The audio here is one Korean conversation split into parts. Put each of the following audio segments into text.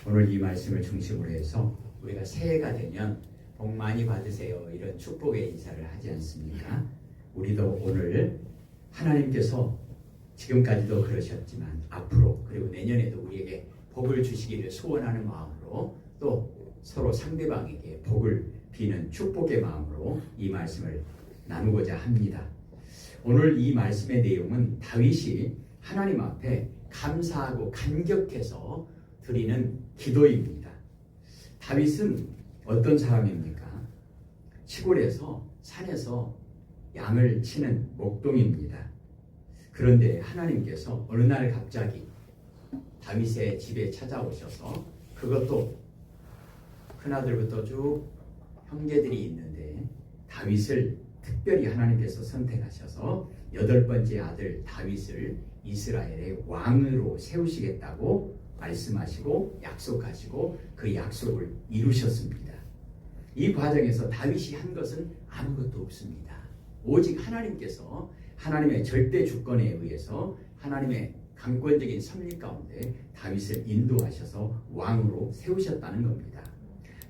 오늘 이 말씀을 중심으로 해서 우리가 새해가 되면 복 많이 받으세요 이런 축복의 인사를 하지 않습니까? 우리도 오늘 하나님께서 지금까지도 그러셨지만 앞으로 그리고 내년에도 우리에게 복을 주시기를 소원하는 마음으로 또 서로 상대방에게 복을 비는 축복의 마음으로 이 말씀을 나누고자 합니다. 오늘 이 말씀의 내용은 다윗이 하나님 앞에 감사하고 감격해서 드리는 기도입니다. 다윗은 어떤 사람입니까? 시골에서 산에서 양을 치는 목동입니다. 그런데 하나님께서 어느 날 갑자기 다윗의 집에 찾아오셔서 그것도 큰아들부터 쭉 형제들이 있는데 다윗을 특별히 하나님께서 선택하셔서 8번째 아들 다윗을 이스라엘의 왕으로 세우시겠다고 말씀하시고 약속하시고 그 약속을 이루셨습니다. 이 과정에서 다윗이 한 것은 아무것도 없습니다. 오직 하나님께서 하나님의 절대 주권에 의해서 하나님의 강권적인 섭리 가운데 다윗을 인도하셔서 왕으로 세우셨다는 겁니다.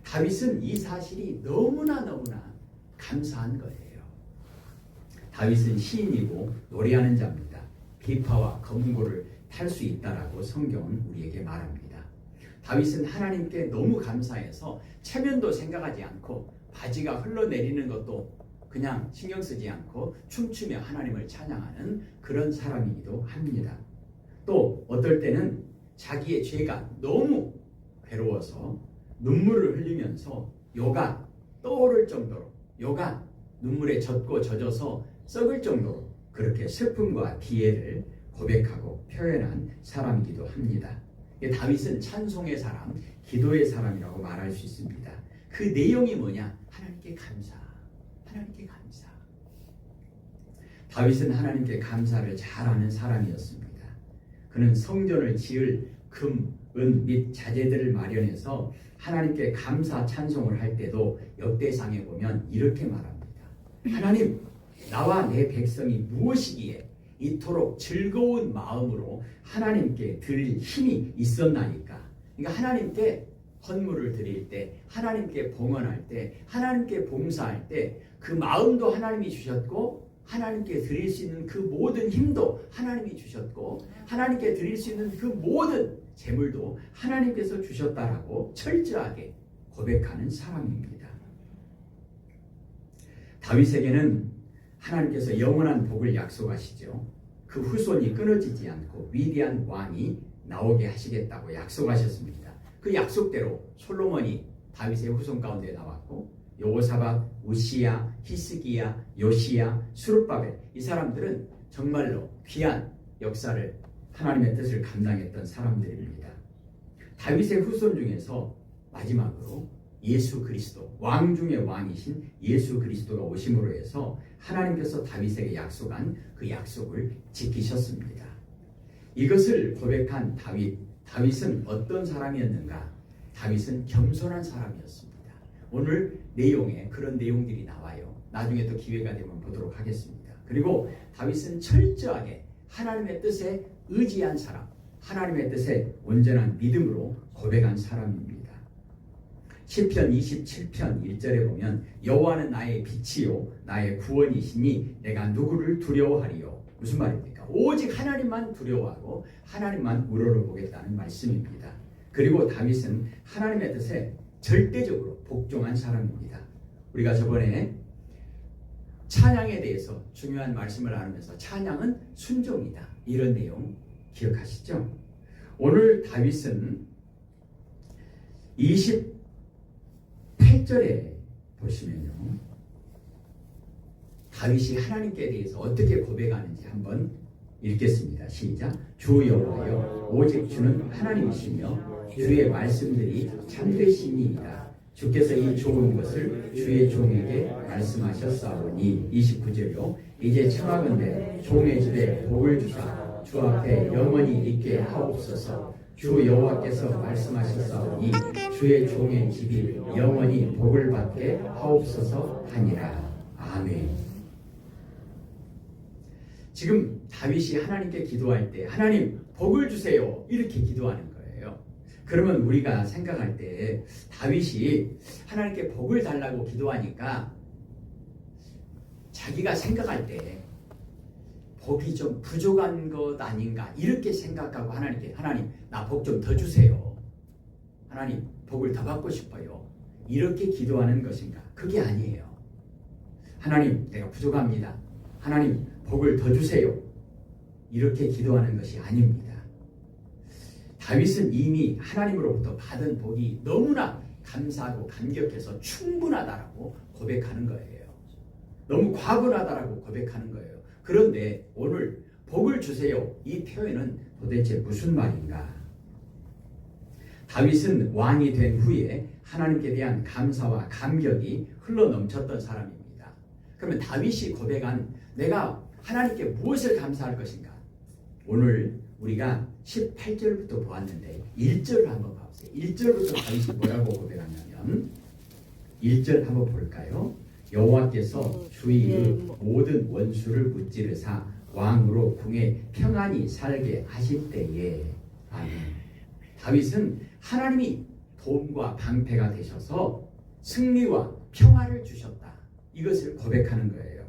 다윗은 이 사실이 너무나 감사한 거예요. 다윗은 시인이고 노래하는 자입니다. 비파와 검고를 탈 수 있다라고 성경은 우리에게 말합니다. 다윗은 하나님께 너무 감사해서 체면도 생각하지 않고 바지가 흘러내리는 것도 그냥 신경 쓰지 않고 춤추며 하나님을 찬양하는 그런 사람이기도 합니다. 또 어떨 때는 자기의 죄가 너무 괴로워서 눈물을 흘리면서 요가 떠오를 정도로 요가 눈물에 젖고 젖어서 썩을 정도로 그렇게 슬픔과 비애를 고백하고 표현한 사람이기도 합니다. 다윗은 찬송의 사람, 기도의 사람이라고 말할 수 있습니다. 그 내용이 뭐냐? 하나님께 감사, 하나님께 감사. 다윗은 하나님께 감사를 잘하는 사람이었습니다. 그는 성전을 지을 금, 은 및 자재들을 마련해서 하나님께 감사 찬송을 할 때도 역대상에 보면 이렇게 말합니다. 하나님, 나와 내 백성이 무엇이기에 이토록 즐거운 마음으로 하나님께 드릴 힘이 있었나이까. 그러니까 하나님께 헌물을 드릴 때, 하나님께 봉헌할 때, 하나님께 봉사할 때 그 마음도 하나님이 주셨고 하나님께 드릴 수 있는 그 모든 힘도 하나님이 주셨고 하나님께 드릴 수 있는 그 모든 재물도 하나님께서 주셨다라고 철저하게 고백하는 사람입니다. 다윗에게는 하나님께서 영원한 복을 약속하시죠. 그 후손이 끊어지지 않고 위대한 왕이 나오게 하시겠다고 약속하셨습니다. 그 약속대로 솔로몬이 다윗의 후손 가운데 나왔고 여호사밧, 우시야, 히스기야, 요시야, 수룹바벨 이 사람들은 정말로 귀한 역사를 하나님의 뜻을 감당했던 사람들입니다. 다윗의 후손 중에서 마지막으로 예수 그리스도, 왕 중의 왕이신 예수 그리스도가 오심으로 해서 하나님께서 다윗에게 약속한 그 약속을 지키셨습니다. 이것을 고백한 다윗은 어떤 사람이었는가? 다윗은 겸손한 사람이었습니다. 오늘 내용에 그런 내용들이 나와요. 나중에 또 기회가 되면 보도록 하겠습니다. 그리고 다윗은 철저하게 하나님의 뜻에 의지한 사람, 하나님의 뜻에 온전한 믿음으로 고백한 사람입니다. 시편 27편 1절에 보면 여호와는 나의 빛이요 나의 구원이시니 내가 누구를 두려워하리요. 무슨 말입니까? 오직 하나님만 두려워하고 하나님만 우러러보겠다는 말씀입니다. 그리고 다윗은 하나님의 뜻에 절대적으로 복종한 사람입니다. 우리가 저번에 찬양에 대해서 중요한 말씀을 나누면서 찬양은 순종이다 이런 내용 기억하시죠? 오늘 다윗은 28절에 보시면요, 다윗이 하나님께 대해서 어떻게 고백하는지 한번 읽겠습니다. 시작. 주 여호와여 오직 주는 하나님이시며 주의 말씀들이 참되시니이다. 주께서 이 좋은 것을 주의 종에게 말씀하셨사오니. 29절요. 이제 청하건대 종의 집에 복을 주사 주 앞에 영원히 있게 하옵소서. 주 여호와께서 말씀하셨사오니 주의 종의 집이 영원히 복을 받게 하옵소서 하니라. 아멘. 지금 다윗이 하나님께 기도할 때 하나님 복을 주세요 이렇게 기도하는 거예요. 그러면 우리가 생각할 때 다윗이 하나님께 복을 달라고 기도하니까 자기가 생각할 때 복이 좀 부족한 것 아닌가 이렇게 생각하고 하나님께 하나님 나 복 좀 더 주세요. 하나님 복을 더 받고 싶어요. 이렇게 기도하는 것인가? 그게 아니에요. 하나님 내가 부족합니다. 하나님 복을 더 주세요. 이렇게 기도하는 것이 아닙니다. 다윗은 이미 하나님으로부터 받은 복이 너무나 감사하고 감격해서 충분하다라고 고백하는 거예요. 너무 과분하다라고 고백하는 거예요. 그런데 오늘 복을 주세요. 이 표현은 도대체 무슨 말인가? 다윗은 왕이 된 후에 하나님께 대한 감사와 감격이 흘러넘쳤던 사람입니다. 그러면 다윗이 고백한 내가 하나님께 무엇을 감사할 것인가? 오늘 우리가 18절부터 보았는데 1절을 한번 봐보세요. 1절부터 다윗이 뭐라고 고백하냐면 1절 한번 볼까요? 여호와께서 주의 모든 원수를 무찌르사 왕으로 궁에 평안히 살게 하실 때에 아멘. 다윗은 하나님이 도움과 방패가 되셔서 승리와 평화를 주셨다. 이것을 고백하는 거예요.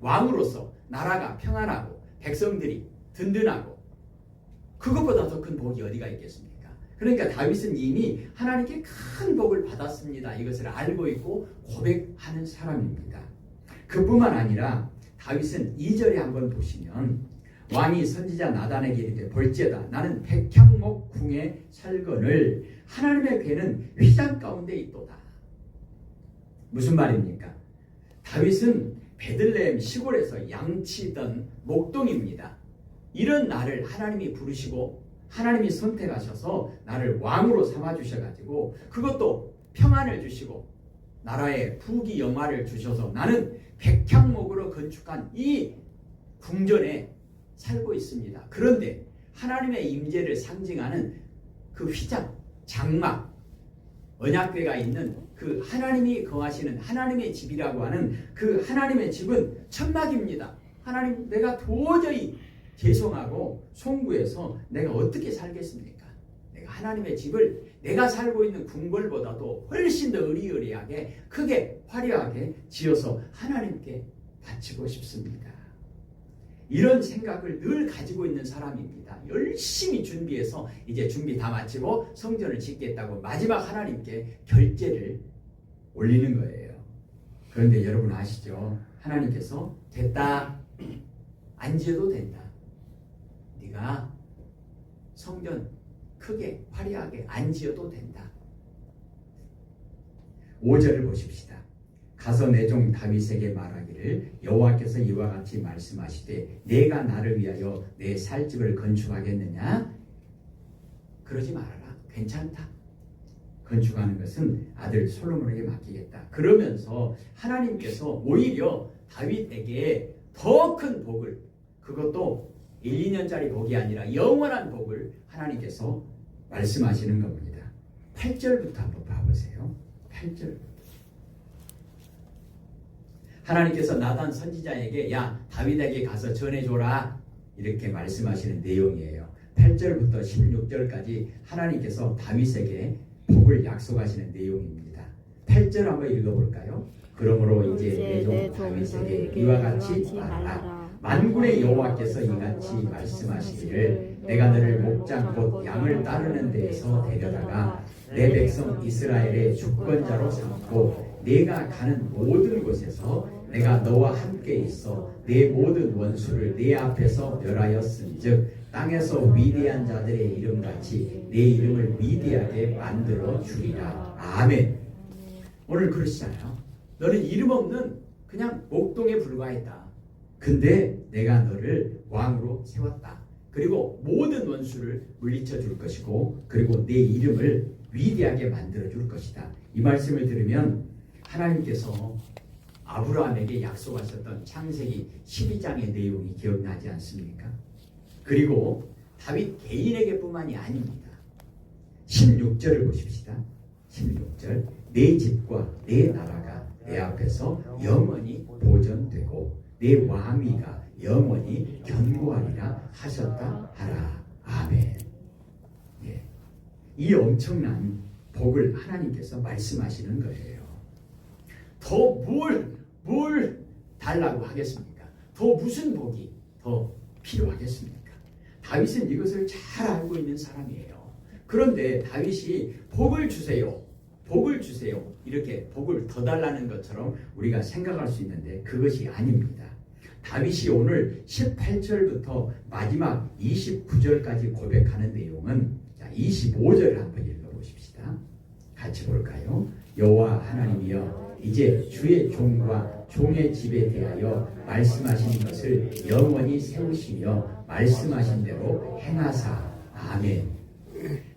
왕으로서 나라가 평안하고 백성들이 든든하고 그것보다 더 큰 복이 어디가 있겠습니까? 그러니까 다윗은 이미 하나님께 큰 복을 받았습니다. 이것을 알고 있고 고백하는 사람입니다. 그뿐만 아니라 다윗은 2절에 한번 보시면 왕이 선지자 나단에게 이르되 볼지어다 나는 백향목 궁에 살거늘 하나님의 괴는 휘장 가운데 있도다. 무슨 말입니까? 다윗은 베들레헴 시골에서 양치던 목동입니다. 이런 나를 하나님이 부르시고 하나님이 선택하셔서 나를 왕으로 삼아주셔가지고 그것도 평안을 주시고 나라에 부귀 영화를 주셔서 나는 백향목으로 건축한 이 궁전에 살고 있습니다. 그런데 하나님의 임재를 상징하는 그 휘장, 장막, 언약궤가 있는 그 하나님이 거하시는 하나님의 집이라고 하는 그 하나님의 집은 천막입니다. 하나님 내가 도저히 죄송하고 송구해서 내가 어떻게 살겠습니까? 내가 하나님의 집을 내가 살고 있는 궁궐보다도 훨씬 더 의리의리하게 크게 화려하게 지어서 하나님께 바치고 싶습니다. 이런 생각을 늘 가지고 있는 사람입니다. 열심히 준비해서 이제 준비 다 마치고 성전을 짓겠다고 마지막 하나님께 결제를 올리는 거예요. 그런데 여러분 아시죠? 하나님께서 됐다. 안 지어도 된다. 네가 성전 크게 화려하게 안 지어도 된다. 5절을 보십시다. 가서 내 종 다윗에게 말하기를 여호와께서 이와 같이 말씀하시되 내가 나를 위하여 내 살집을 건축하겠느냐? 그러지 말아라. 괜찮다. 건축하는 것은 아들 솔로몬에게 맡기겠다. 그러면서 하나님께서 오히려 다윗에게 더 큰 복을, 그것도 1, 2년짜리 복이 아니라 영원한 복을 하나님께서 말씀하시는 겁니다. 8절부터 한번 봐보세요. 8절. 하나님께서 나단 선지자에게 야 다윗에게 가서 전해줘라 이렇게 말씀하시는 내용이에요. 8절부터 16절까지 하나님께서 다윗에게 복을 약속하시는 내용입니다. 8절 한번 읽어볼까요? 그러므로 이제 내 종 다윗에게 이와 같이 말하라. 만군의 여호와께서 이같이 말씀하시기를 내가 너를 목장 곧 양을 따르는 데에서 데려다가 내 백성 이스라엘의 주권자로 삼고 내가 가는 모든 곳에서 내가 너와 함께 있어 내 모든 원수를 내 앞에서 멸하였은즉 땅에서 위대한 자들의 이름같이 내 이름을 위대하게 만들어 주리라. 아멘. 오늘 그러시잖아요. 너는 이름 없는 그냥 목동에 불과했다. 근데 내가 너를 왕으로 세웠다. 그리고 모든 원수를 물리쳐 줄 것이고 그리고 내 이름을 위대하게 만들어 줄 것이다. 이 말씀을 들으면 하나님께서 아브라함에게 약속하셨던 창세기 12장의 내용이 기억나지 않습니까? 그리고 다윗 개인에게 뿐만이 아닙니다. 16절을 보십시다. 16절 내 집과 내 나라가 내 앞에서 영원히 보존되고 내 왕위가 영원히 견고하리라 하셨다 하라. 아멘. 예. 이 엄청난 복을 하나님께서 말씀하시는 거예요. 더 뭘 달라고 하겠습니까? 더 무슨 복이 더 필요하겠습니까? 다윗은 이것을 잘 알고 있는 사람이에요. 그런데 다윗이 복을 주세요. 이렇게 복을 더 달라는 것처럼 우리가 생각할 수 있는데 그것이 아닙니다. 다윗이 오늘 18절부터 마지막 29절까지 고백하는 내용은 25절을 한번 읽어보십시다. 같이 볼까요? 여호와 하나님이여 이제 주의 종과 종의 집에 대하여 말씀하신 것을 영원히 세우시며 말씀하신 대로 행하사. 아멘.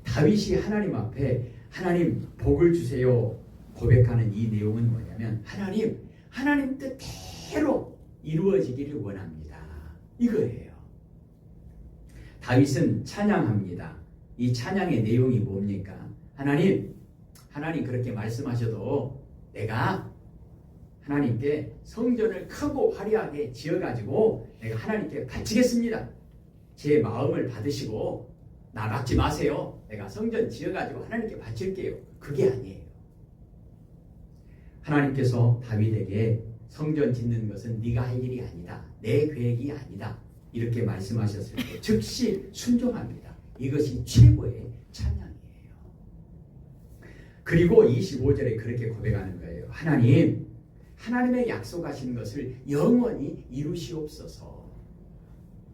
다윗이 하나님 앞에 하나님 복을 주세요 고백하는 이 내용은 뭐냐면 하나님 뜻대로 이루어지기를 원합니다. 이거예요. 다윗은 찬양합니다. 이 찬양의 내용이 뭡니까? 하나님 그렇게 말씀하셔도 내가 하나님께 성전을 크고 화려하게 지어가지고 내가 하나님께 바치겠습니다. 제 마음을 받으시고 나 막지 마세요. 내가 성전 지어가지고 하나님께 바칠게요. 그게 아니에요. 하나님께서 다윗에게 성전 짓는 것은 네가 할 일이 아니다. 내 계획이 아니다. 이렇게 말씀하셨을 때 즉시 순종합니다. 이것이 최고의 찬양이에요. 그리고 25절에 그렇게 고백하는 거예요. 하나님의 약속하신 것을 영원히 이루시옵소서.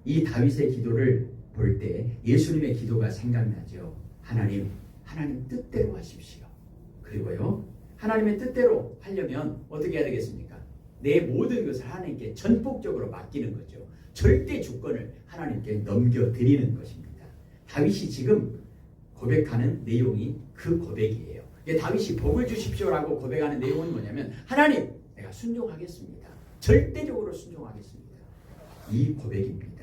이 다윗의 기도를 볼 때 예수님의 기도가 생각나죠. 하나님 뜻대로 하십시오. 그리고요, 하나님의 뜻대로 하려면 어떻게 해야 되겠습니까? 내 모든 것을 하나님께 전폭적으로 맡기는 거죠. 절대 주권을 하나님께 넘겨드리는 것입니다. 다윗이 지금 고백하는 내용이 그 고백이에요. 다윗이 복을 주십시오라고 고백하는 내용은 뭐냐면 하나님 내가 순종하겠습니다. 절대적으로 순종하겠습니다. 이 고백입니다.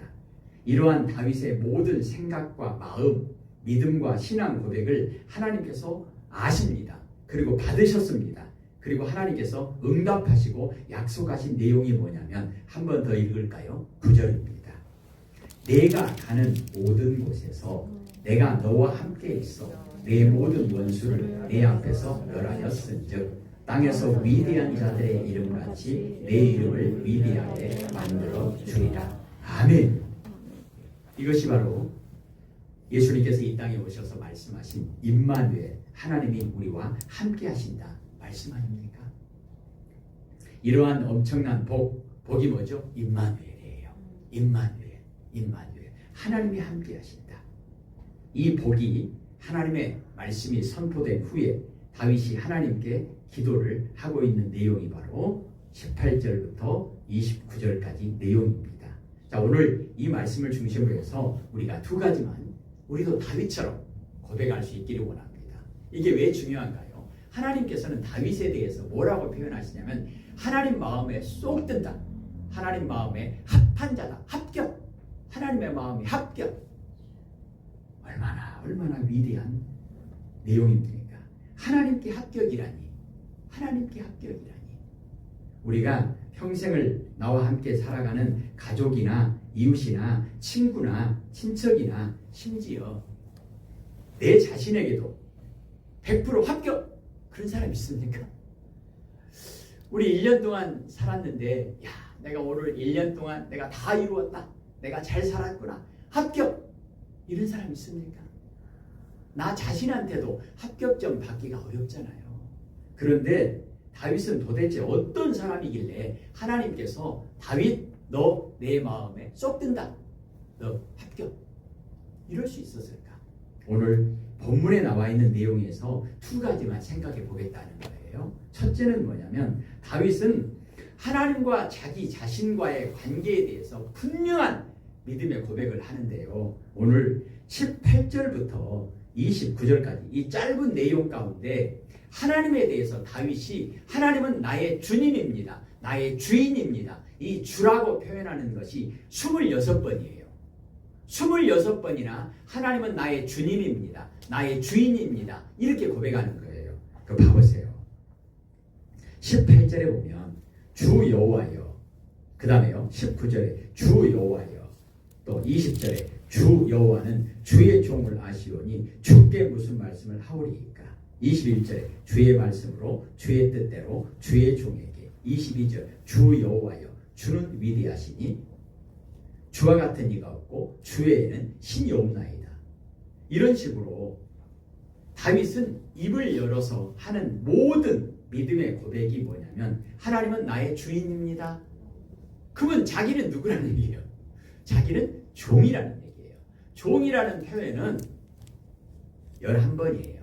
이러한 다윗의 모든 생각과 마음, 믿음과 신앙 고백을 하나님께서 아십니다. 그리고 받으셨습니다. 그리고 하나님께서 응답하시고 약속하신 내용이 뭐냐면 한 번 더 읽을까요? 9절입니다. 내가 가는 모든 곳에서 내가 너와 함께 있어 내 모든 원수를 내 앞에서 멸하였은즉 땅에서 위대한 자들의 이름같이 내 이름을 위대하게 만들어 주리라. 아멘. 이것이 바로 예수님께서 이 땅에 오셔서 말씀하신 임마누엘, 하나님이 우리와 함께 하신다 말씀 아닙니까? 이러한 엄청난 복이 뭐죠? 임마누엘이에요. 임마누엘. 하나님이 함께 하신다. 이 복이 하나님의 말씀이 선포된 후에 다윗이 하나님께 기도를 하고 있는 내용이 바로 18절부터 29절까지 내용입니다. 자, 오늘 이 말씀을 중심으로 해서 우리가 두 가지만 우리도 다윗처럼 고백할 수 있기를 원합니다. 이게 왜 중요한가요? 하나님께서는 다윗에 대해서 뭐라고 표현하시냐면 하나님 마음에 쏙 든다. 하나님 마음에 합한 자다. 합격. 하나님의 마음이 합격. 얼마나 위대한 내용입니까? 하나님께 합격이라니. 우리가 평생을 나와 함께 살아가는 가족이나 이웃이나 친구나 친척이나 심지어 내 자신에게도 100% 합격 그런 사람 있습니까? 우리 1년 동안 살았는데 내가 오늘 1년 동안 내가 다 이루었다. 내가 잘 살았구나. 합격. 이런 사람 있습니까? 나 자신한테도 합격점 받기가 어렵잖아요. 그런데 다윗은 도대체 어떤 사람이길래 하나님께서 다윗 너 내 마음에 쏙 든다. 너 합격. 이럴 수 있었을까? 오늘 본문에 나와 있는 내용에서 두 가지만 생각해 보겠다는 거예요. 첫째는 뭐냐면 다윗은 하나님과 자기 자신과의 관계에 대해서 분명한 믿음의 고백을 하는데요. 오늘 18절부터 29절까지 이 짧은 내용 가운데 하나님에 대해서 다윗이 하나님은 나의 주님입니다. 나의 주인입니다. 이 주라고 표현하는 것이 26번이에요. 26번이나 하나님은 나의 주님입니다. 나의 주인입니다. 이렇게 고백하는 거예요. 그럼 봐보세요. 18절에 보면 주 여호와여, 그 다음에요 19절에 주 여호와여, 또 20절에 주 여호와는 주의 종을 아시오니 주께 무슨 말씀을 하오리이까. 21절에 주의 말씀으로 주의 뜻대로 주의 종에게. 22절 주 여호와여 주는 위대하시니 주와 같은 이가 없고 주 외에는 신이 없나이다. 이런 식으로 다윗은 입을 열어서 하는 모든 믿음의 고백이 뭐냐면 하나님은 나의 주인입니다. 그러면 자기는 누구라는 얘기예요? 자기는 종이라는 얘기예요. 종이라는 표현은 11번이에요.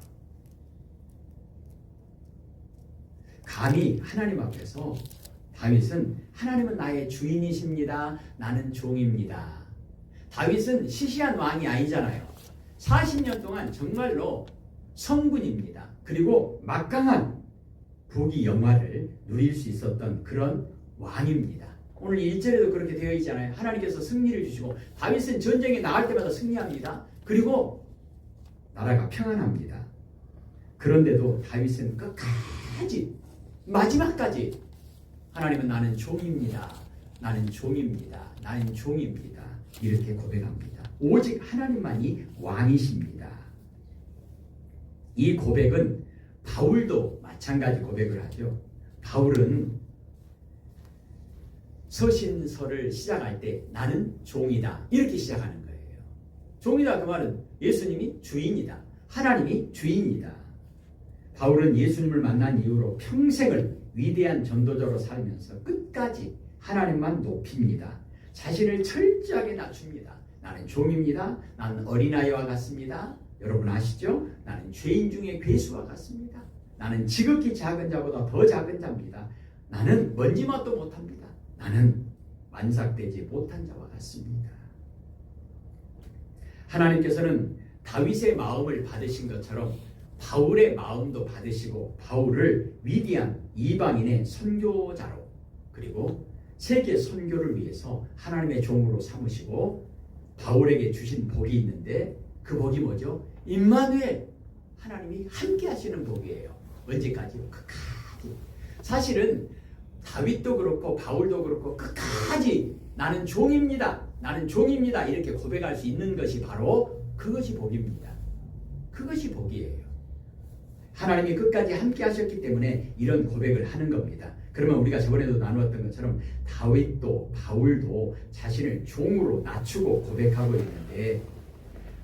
감히 하나님 앞에서 다윗은 하나님은 나의 주인이십니다. 나는 종입니다. 다윗은 시시한 왕이 아니잖아요. 40년 동안 정말로 성군입니다. 그리고 막강한 부귀 영화를 누릴 수 있었던 그런 왕입니다. 오늘 1절에도 그렇게 되어 있잖아요. 하나님께서 승리를 주시고 다윗은 전쟁에 나갈 때마다 승리합니다. 그리고 나라가 평안합니다. 그런데도 다윗은 끝까지 마지막까지 하나님은 나는 종입니다. 나는 종입니다. 나는 종입니다. 이렇게 고백합니다. 오직 하나님만이 왕이십니다. 이 고백은 바울도 마찬가지 고백을 하죠. 바울은 서신서를 시작할 때 나는 종이다 이렇게 시작하는 거예요. 종이다 그 말은 예수님이 주인이다. 하나님이 주인이다. 바울은 예수님을 만난 이후로 평생을 위대한 전도자로 살면서 끝까지 하나님만 높입니다. 자신을 철저하게 낮춥니다. 나는 종입니다. 나는 어린아이와 같습니다. 여러분 아시죠? 나는 죄인 중에 괴수와 같습니다. 나는 지극히 작은 자보다 더 작은 자입니다. 나는 먼지맛도 못합니다. 나는 완삭되지 못한 자와 같습니다. 하나님께서는 다윗의 마음을 받으신 것처럼 바울의 마음도 받으시고 바울을 위대한 이방인의 선교자로 그리고 세계 선교를 위해서 하나님의 종으로 삼으시고 바울에게 주신 복이 있는데 그 복이 뭐죠? 임마누엘, 하나님이 함께 하시는 복이에요. 언제까지요? 끝까지. 사실은 다윗도 그렇고 바울도 그렇고 끝까지 나는 종입니다. 나는 종입니다. 이렇게 고백할 수 있는 것이 바로 그것이 복입니다. 그것이 복이에요. 하나님이 끝까지 함께 하셨기 때문에 이런 고백을 하는 겁니다. 그러면 우리가 저번에도 나누었던 것처럼 다윗도 바울도 자신을 종으로 낮추고 고백하고 있는데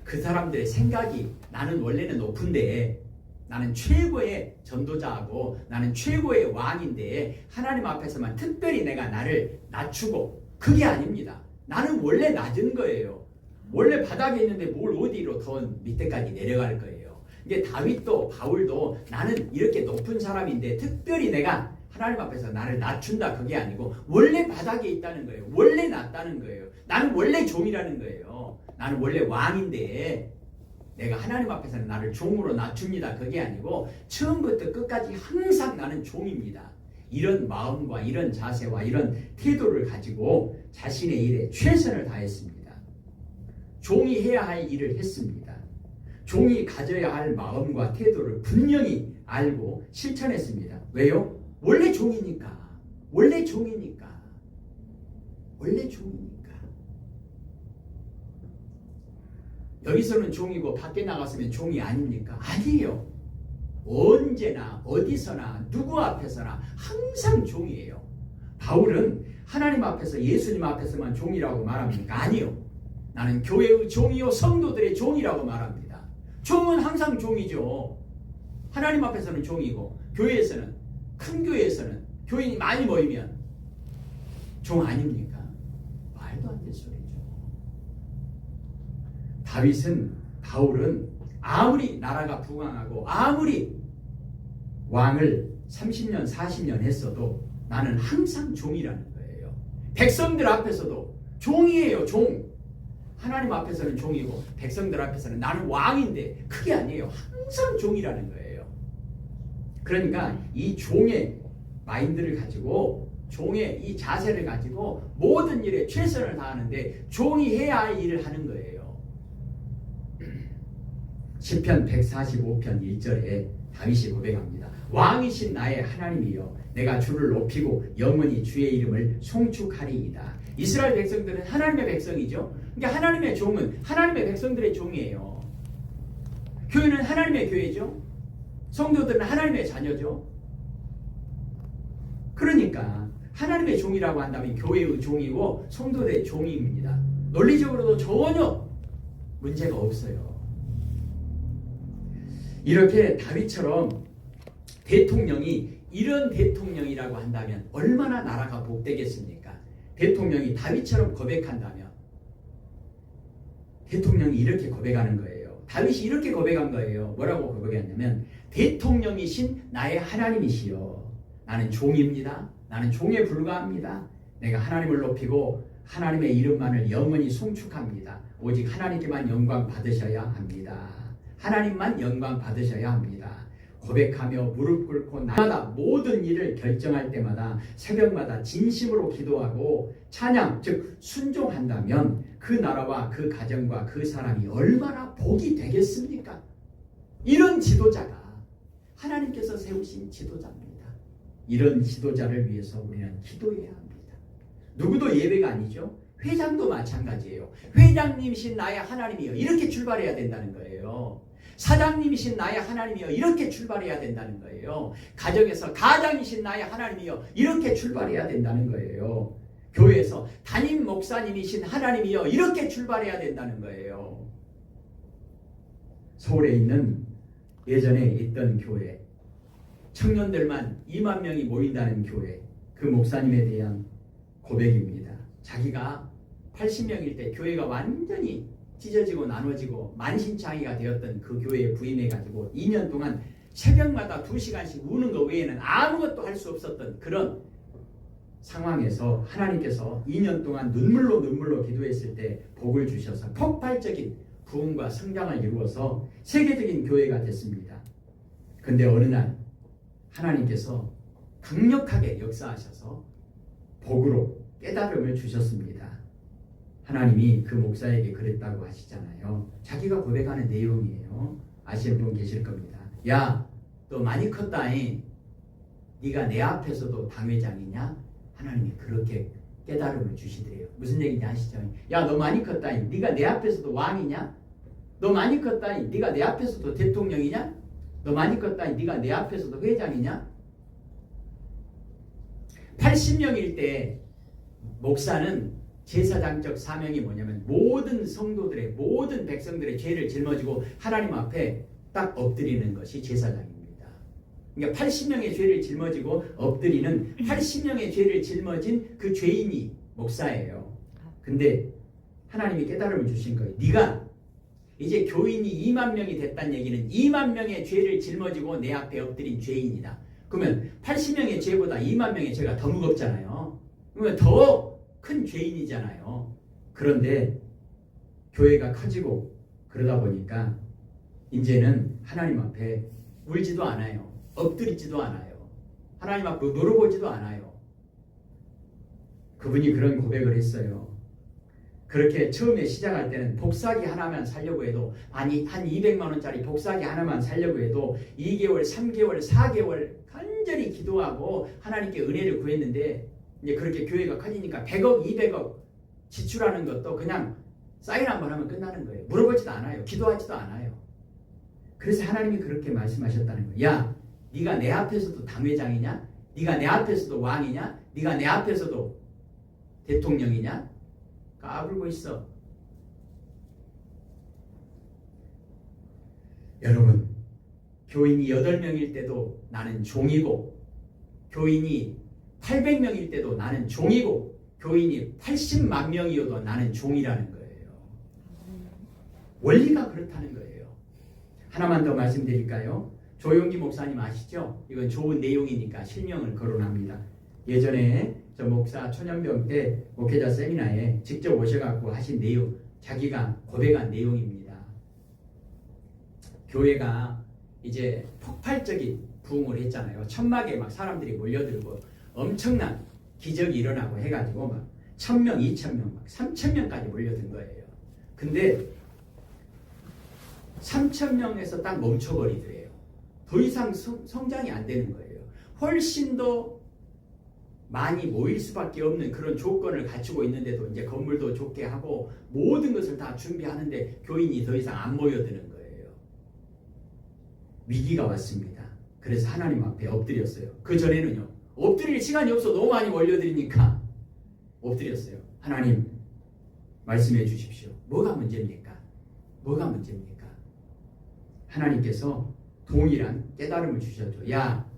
그 사람들의 생각이 나는 원래는 높은데 나는 최고의 전도자하고 나는 최고의 왕인데 하나님 앞에서만 특별히 내가 나를 낮추고 그게 아닙니다. 나는 원래 낮은 거예요. 원래 바닥에 있는데 뭘 어디로 더 밑에까지 내려갈 거예요. 이게 다윗도 바울도 나는 이렇게 높은 사람인데 특별히 내가 하나님 앞에서 나를 낮춘다 그게 아니고 원래 바닥에 있다는 거예요. 원래 낮다는 거예요. 나는 원래 종이라는 거예요. 나는 원래 왕인데 내가 하나님 앞에서는 나를 종으로 낮춥니다. 그게 아니고 처음부터 끝까지 항상 나는 종입니다. 이런 마음과 이런 자세와 이런 태도를 가지고 자신의 일에 최선을 다했습니다. 종이 해야 할 일을 했습니다. 종이 가져야 할 마음과 태도를 분명히 알고 실천했습니다. 왜요? 원래 종이니까. 원래 종이니까. 원래 종이니까. 여기서는 종이고 밖에 나갔으면 종이 아닙니까? 아니에요. 언제나 어디서나 누구 앞에서나 항상 종이에요. 바울은 하나님 앞에서 예수님 앞에서만 종이라고 말합니까? 아니요. 나는 교회의 종이요 성도들의 종이라고 말합니다. 종은 항상 종이죠. 하나님 앞에서는 종이고 교회에서는 큰 교회에서는 교인이 많이 모이면 종 아닙니까? 말도 안 되는 소리죠. 다윗은 바울은 아무리 나라가 부강하고 아무리 왕을 30년 40년 했어도 나는 항상 종이라는 거예요. 백성들 앞에서도 종이에요. 종. 하나님 앞에서는 종이고 백성들 앞에서는 나는 왕인데 그게 아니에요. 항상 종이라는 거예요. 그러니까 이 종의 마인드를 가지고 종의 이 자세를 가지고 모든 일에 최선을 다하는데 종이 해야 할 일을 하는 거예요. 시편 145편 1절에 다윗이 고백합니다. 왕이신 나의 하나님이여 내가 주를 높이고 영원히 주의 이름을 송축하리이다. 이스라엘 백성들은 하나님의 백성이죠. 그러니까 하나님의 종은 하나님의 백성들의 종이에요. 교회는 하나님의 교회죠. 성도들은 하나님의 자녀죠. 그러니까 하나님의 종이라고 한다면 교회의 종이고 성도들의 종입니다. 논리적으로도 전혀 문제가 없어요. 이렇게 다윗처럼 대통령이 이런 대통령이라고 한다면 얼마나 나라가 복되겠습니까? 대통령이 다윗처럼 고백한다면 대통령이 이렇게 고백하는 거예요. 다윗이 이렇게 고백한 거예요. 뭐라고 고백했냐면 대통령이신 나의 하나님이시여 나는 종입니다. 나는 종에 불과합니다. 내가 하나님을 높이고 하나님의 이름만을 영원히 송축합니다. 오직 하나님께만 영광 받으셔야 합니다. 하나님만 영광 받으셔야 합니다. 고백하며 무릎 꿇고 날마다 모든 일을 결정할 때마다 새벽마다 진심으로 기도하고 찬양 즉 순종한다면 그 나라와 그 가정과 그 사람이 얼마나 복이 되겠습니까? 이런 지도자가 하나님께서 세우신 지도자입니다. 이런 지도자를 위해서 우리는 기도해야 합니다. 누구도 예외가 아니죠. 회장도 마찬가지예요. 회장님이신 나의 하나님이여 이렇게 출발해야 된다는 거예요. 사장님이신 나의 하나님이여 이렇게 출발해야 된다는 거예요. 가정에서 가장이신 나의 하나님이여 이렇게 출발해야 된다는 거예요. 교회에서 담임 목사님이신 하나님이여 이렇게 출발해야 된다는 거예요. 서울에 있는 예전에 있던 교회 청년들만 2만 명이 모인다는 교회 그 목사님에 대한 고백입니다. 자기가 80명일 때 교회가 완전히 찢어지고 나눠지고 만신창이가 되었던 그 교회에 부임해가지고 2년 동안 새벽마다 2시간씩 우는 것 외에는 아무것도 할 수 없었던 그런 상황에서 하나님께서 2년 동안 눈물로 기도했을 때 복을 주셔서 폭발적인 부흥과 성장을 이루어서 세계적인 교회가 됐습니다. 근데 어느 날 하나님께서 강력하게 역사하셔서 복으로 깨달음을 주셨습니다. 하나님이 그 목사에게 그랬다고 하시잖아요. 자기가 고백하는 내용이에요. 아시는 분 계실 겁니다. 야, 너 많이 컸다잉. 네가 내 앞에서도 당회장이냐? 하나님이 그렇게 깨달음을 주시더래요. 무슨 얘기인지 아시죠? 야, 너 많이 컸다잉. 네가 내 앞에서도 왕이냐? 너 많이 컸다잉. 네가 내 앞에서도 대통령이냐? 너 많이 컸다잉. 네가 내 앞에서도 회장이냐? 80명일 때 목사는 제사장적 사명이 뭐냐면 모든 성도들의 모든 백성들의 죄를 짊어지고 하나님 앞에 딱 엎드리는 것이 제사장입니다. 그러니까 80명의 죄를 짊어지고 엎드리는 80명의 죄를 짊어진 그 죄인이 목사예요. 근데 하나님이 깨달음을 주신 거예요. 네가 이제 교인이 2만 명이 됐다는 얘기는 2만 명의 죄를 짊어지고 내 앞에 엎드린 죄인이다. 그러면 80명의 죄보다 2만 명의 죄가 더 무겁잖아요. 그러면 더 큰 죄인이잖아요. 그런데 교회가 커지고 그러다 보니까 이제는 하나님 앞에 울지도 않아요. 엎드리지도 않아요. 하나님 앞에 물어보지도 않아요. 그분이 그런 고백을 했어요. 그렇게 처음에 시작할 때는 복사기 하나만 살려고 해도 아니 한 200만 원짜리 복사기 하나만 살려고 해도 2개월, 3개월, 4개월 간절히 기도하고 하나님께 은혜를 구했는데 이제 그렇게 교회가 커지니까 100억, 200억 지출하는 것도 그냥 사인 한번 하면 끝나는 거예요. 물어보지도 않아요. 기도하지도 않아요. 그래서 하나님이 그렇게 말씀하셨다는 거예요. 야, 네가 내 앞에서도 당회장이냐? 네가 내 앞에서도 왕이냐? 네가 내 앞에서도 대통령이냐? 까불고 있어. 여러분, 교인이 8명일 때도 나는 종이고 교인이 800명일 때도 나는 종이고 교인이 80만 명이어도 나는 종이라는 거예요. 원리가 그렇다는 거예요. 하나만 더 말씀드릴까요? 조용기 목사님 아시죠? 이건 좋은 내용이니까 실명을 거론합니다. 예전에 저 목사 초년병 때 목회자 세미나에 직접 오셔갖고 하신 내용, 자기가 고백한 내용입니다. 교회가 이제 폭발적인 부흥을 했잖아요. 천막에 막 사람들이 몰려들고 엄청난 기적이 일어나고 해가지고 막 1000명, 2000명, 막 3000명까지 몰려든 거예요. 근데 3,000명에서 딱 멈춰버리더래요. 더 이상 성장이 안 되는 거예요. 훨씬 더 많이 모일 수밖에 없는 그런 조건을 갖추고 있는데도 이제 건물도 좋게 하고 모든 것을 다 준비하는데 교인이 더 이상 안 모여드는 거예요. 위기가 왔습니다. 그래서 하나님 앞에 엎드렸어요. 그 전에는요. 엎드릴 시간이 없어 너무 많이 몰려드리니까 엎드렸어요. 하나님 말씀해 주십시오. 뭐가 문제입니까? 뭐가 문제입니까? 하나님께서 동일한 깨달음을 주셨죠. 야,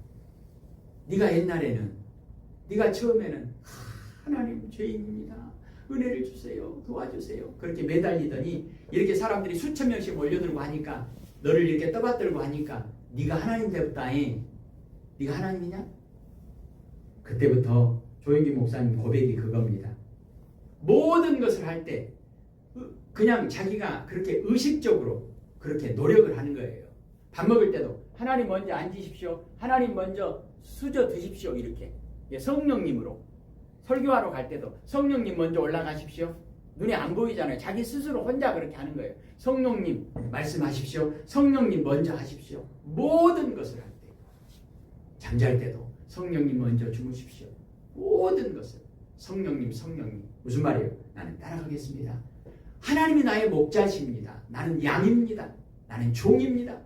네가 옛날에는 네가 처음에는 하나님 죄인입니다. 은혜를 주세요. 도와주세요. 그렇게 매달리더니 이렇게 사람들이 수천 명씩 몰려들고 하니까 너를 이렇게 떠받들고 하니까 네가 하나님 되었다잉. 네가 하나님이냐? 그때부터 조영기 목사님 고백이 그겁니다. 모든 것을 할 때 그냥 자기가 그렇게 의식적으로 그렇게 노력을 하는 거예요. 밥 먹을 때도 하나님 먼저 앉으십시오. 하나님 먼저 수저 드십시오. 이렇게 성령님으로 설교하러 갈 때도 성령님 먼저 올라가십시오. 눈에 안 보이잖아요. 자기 스스로 혼자 그렇게 하는 거예요. 성령님 말씀하십시오. 성령님 먼저 하십시오. 모든 것을 할 때 잠잘 때도 성령님 먼저 주무십시오. 모든 것을 성령님 무슨 말이에요? 나는 따라가겠습니다. 하나님이 나의 목자십니다. 나는 양입니다. 나는 종입니다.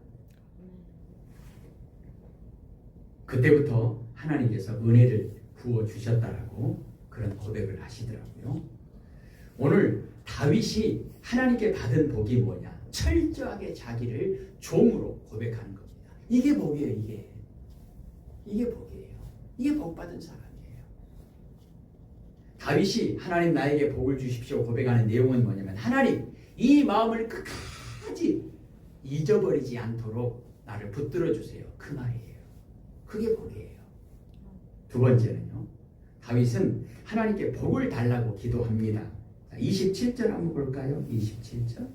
그때부터 하나님께서 은혜를 부어주셨다라고 그런 고백을 하시더라고요. 오늘 다윗이 하나님께 받은 복이 뭐냐? 철저하게 자기를 종으로 고백하는 겁니다. 이게 복이에요. 이게 복이에요. 이게 복받은 사람이에요. 다윗이 하나님 나에게 복을 주십시오 고백하는 내용은 뭐냐면 하나님 이 마음을 끝까지 잊어버리지 않도록 나를 붙들어 주세요. 그 말이에요. 그게 복이에요. 두 번째는요. 다윗은 하나님께 복을 달라고 기도합니다. 27절 한번 볼까요? 27절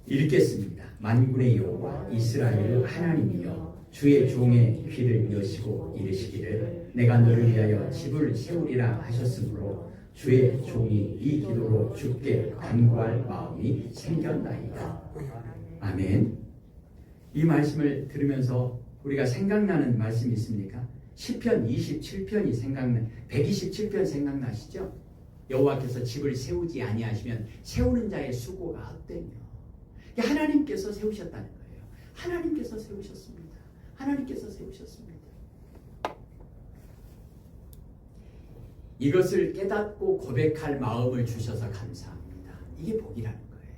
읽겠습니다. 만군의 여호와 이스라엘 하나님이여 주의 종의 귀를 여시고 이르시기를 내가 너를 위하여 집을 세우리라 하셨으므로 주의 종이 이 기도로 주께 간구할 마음이 생겼나이다. 아멘. 이 말씀을 들으면서 우리가 생각나는 말씀이 있습니까? 시편 27편이 127편 생각나시죠? 여호와께서 집을 세우지 아니하시면 세우는 자의 수고가 헛되며 하나님께서 세우셨다는 거예요. 하나님께서 세우셨습니다. 하나님께서 세우셨습니다. 이것을 깨닫고 고백할 마음을 주셔서 감사합니다. 이게 복이라는 거예요.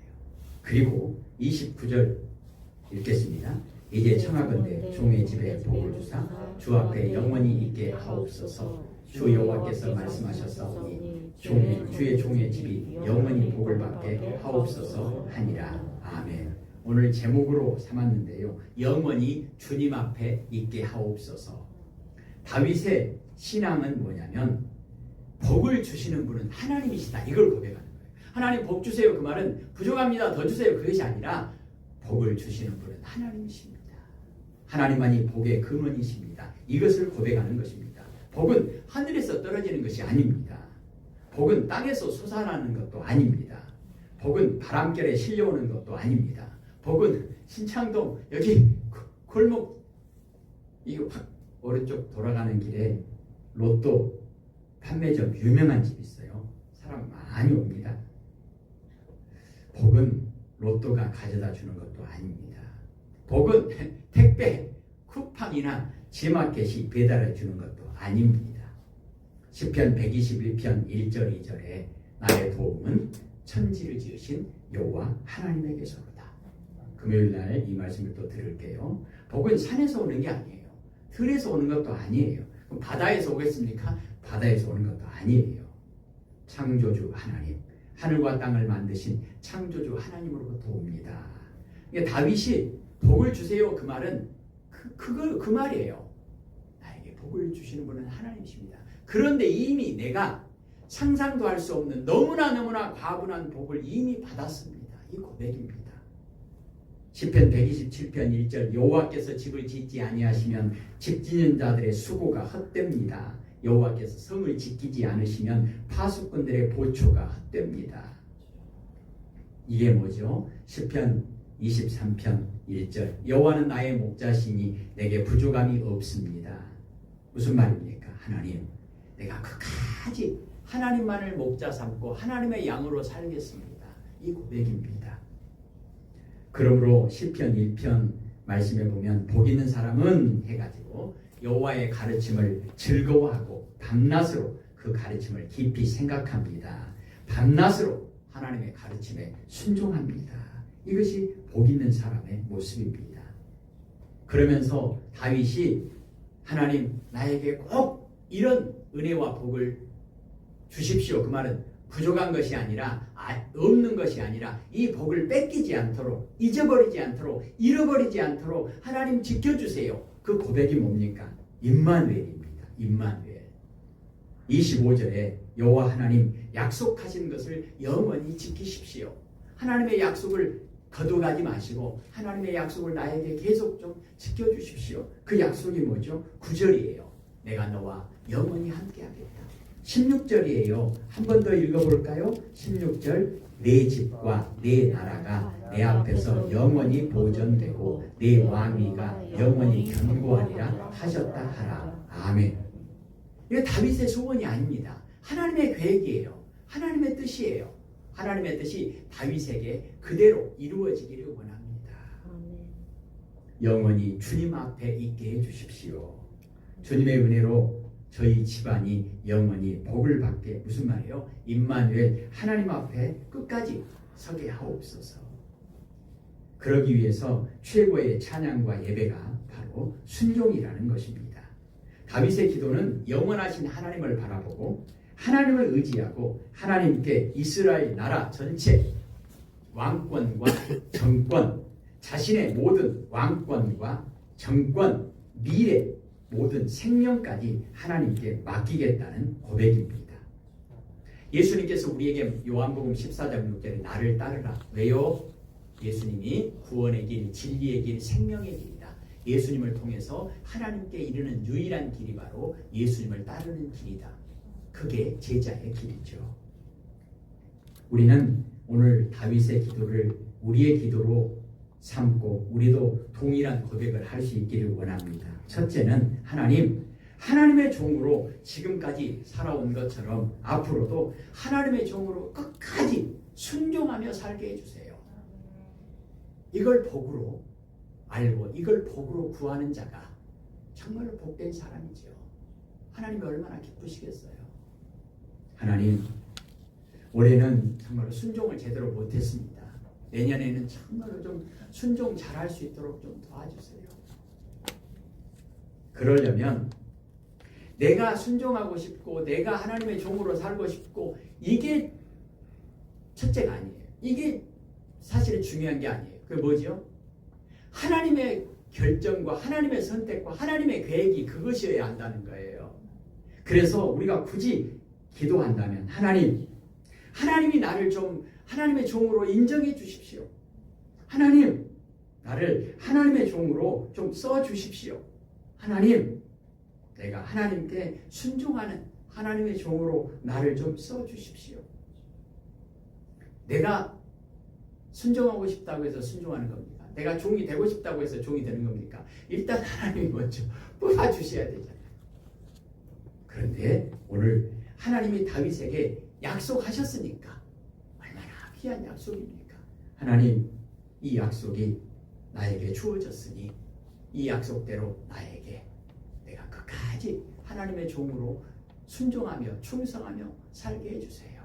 그리고 29절 읽겠습니다. 이제 청하건대 종의 집에 복을 주사 주 앞에 영원히 있게 하옵소서. 주 여호와께서 말씀하셨사오니 주의 종의 집이 영원히 복을 받게 하옵소서 하니라. 아멘. 오늘 제목으로 삼았는데요. 영원히 주님 앞에 있게 하옵소서. 다윗의 신앙은 뭐냐면 복을 주시는 분은 하나님이시다. 이걸 고백하는 거예요. 하나님 복 주세요. 그 말은 부족합니다. 더 주세요. 그것이 아니라 복을 주시는 분은 하나님이십니다. 하나님만이 복의 근원이십니다. 이것을 고백하는 것입니다. 복은 하늘에서 떨어지는 것이 아닙니다. 복은 땅에서 솟아나는 것도 아닙니다. 복은 바람결에 실려오는 것도 아닙니다. 복은 신창동 여기 골목 이 오른쪽 돌아가는 길에 로또 판매점 유명한 집이 있어요. 사람 많이 옵니다. 복은 로또가 가져다 주는 것도 아닙니다. 복은 택배, 쿠팡이나 지마켓이 배달해 주는 것도 아닙니다. 시편 121편 1절 2절에 나의 도움은 천지를 지으신 여호와 하나님에게서로다. 금요일날 이 말씀을 또 들을게요. 복은 산에서 오는 게 아니에요. 들에서 오는 것도 아니에요. 그럼 바다에서 오겠습니까? 바다에서 오는 것도 아니에요. 창조주 하나님, 하늘과 땅을 만드신 창조주 하나님으로부터 옵니다. 그러니까 다윗이 복을 주세요 그 말은 그 말이에요. 나에게 복을 주시는 분은 하나님이십니다. 그런데 이미 내가 상상도 할 수 없는 너무나 과분한 복을 이미 받았습니다. 이 고백입니다. 시편 127편 1절 여호와께서 집을 짓지 아니하시면 집 짓는 자들의 수고가 헛됩니다. 여호와께서 성을 지키지 않으시면 파수꾼들의 보초가 헛됩니다. 이게 뭐죠? 시편 23편 1절 여호와는 나의 목자시니 내게 부족함이 없습니다. 무슨 말입니까? 하나님, 내가 끝까지 하나님만을 목자 삼고 하나님의 양으로 살겠습니다. 이 고백입니다. 그러므로 시편 1편 말씀에 보면 복 있는 사람은 해가지고 여호와의 가르침을 즐거워하고 밤낮으로 그 가르침을 깊이 생각합니다. 밤낮으로 하나님의 가르침에 순종합니다. 이것이 복 있는 사람의 모습입니다. 그러면서 다윗이 하나님 나에게 꼭 이런 은혜와 복을 주십시오. 그 말은 부족한 것이 아니라 없는 것이 아니라 이 복을 뺏기지 않도록 잊어버리지 않도록 잃어버리지 않도록 하나님 지켜주세요. 그 고백이 뭡니까? 임마누엘입니다. 임마누엘. 25절에 여호와 하나님 약속하신 것을 영원히 지키십시오. 하나님의 약속을 거둬가지 마시고 하나님의 약속을 나에게 계속 좀 지켜주십시오. 그 약속이 뭐죠? 9절이에요. 내가 너와 영원히 함께하겠다. 16절이에요. 한 번 더 읽어볼까요? 16절 내 집과 내 나라가 내 앞에서 영원히 보존되고 내 왕위가 영원히 견고하리라 하셨다 하라. 아멘. 이거 다윗의 소원이 아닙니다. 하나님의 계획이에요. 하나님의 뜻이에요. 하나님의 뜻이 다윗에게 그대로 이루어지기를 원합니다. 영원히 주님 앞에 있게 해주십시오. 주님의 은혜로 저희 집안이 영원히 복을 받게 무슨 말이에요? 임마누엘 하나님 앞에 끝까지 서게 하옵소서. 그러기 위해서 최고의 찬양과 예배가 바로 순종이라는 것입니다. 다윗의 기도는 영원하신 하나님을 바라보고 하나님을 의지하고 하나님께 이스라엘 나라 전체 왕권과 정권, 자신의 모든 왕권과 정권, 미래, 모든 생명까지 하나님께 맡기겠다는 고백입니다. 예수님께서 우리에게 요한복음 14장 6절에 나를 따르라. 왜요? 예수님이 구원의 길, 진리의 길, 생명의 길이다. 예수님을 통해서 하나님께 이르는 유일한 길이 바로 예수님을 따르는 길이다. 그게 제자의 길이죠. 우리는 오늘 다윗의 기도를 우리의 기도로 삼고 우리도 동일한 고백을 할 수 있기를 원합니다. 첫째는 하나님의 종으로 지금까지 살아온 것처럼 앞으로도 하나님의 종으로 끝까지 순종하며 살게 해주세요. 이걸 복으로 알고 이걸 복으로 구하는 자가 정말로 복된 사람이죠. 하나님이 얼마나 기쁘시겠어요. 하나님, 올해는 정말로 순종을 제대로 못했습니다. 내년에는 정말로 좀 순종 잘할 수 있도록 좀 도와주세요. 그러려면 내가 순종하고 싶고 내가 하나님의 종으로 살고 싶고 이게 첫째가 아니에요. 이게 사실은 중요한 게 아니에요. 그게 뭐죠? 하나님의 결정과 하나님의 선택과 하나님의 계획이 그것이어야 한다는 거예요. 그래서 우리가 굳이 기도한다면 하나님이 나를 좀 하나님의 종으로 인정해 주십시오. 하나님, 나를 하나님의 종으로 좀 써 주십시오. 하나님, 내가 하나님께 순종하는 하나님의 종으로 나를 좀 써 주십시오. 내가 순종하고 싶다고 해서 순종하는 겁니까? 내가 종이 되고 싶다고 해서 종이 되는 겁니까? 일단 하나님이 먼저 뽑아주셔야 되잖아요. 그런데 오늘 하나님이 다윗에게 약속하셨으니까 얼마나 귀한 약속입니까? 하나님, 이 약속이 나에게 주어졌으니 이 약속대로 나에게 내가 끝까지 하나님의 종으로 순종하며 충성하며 살게 해주세요.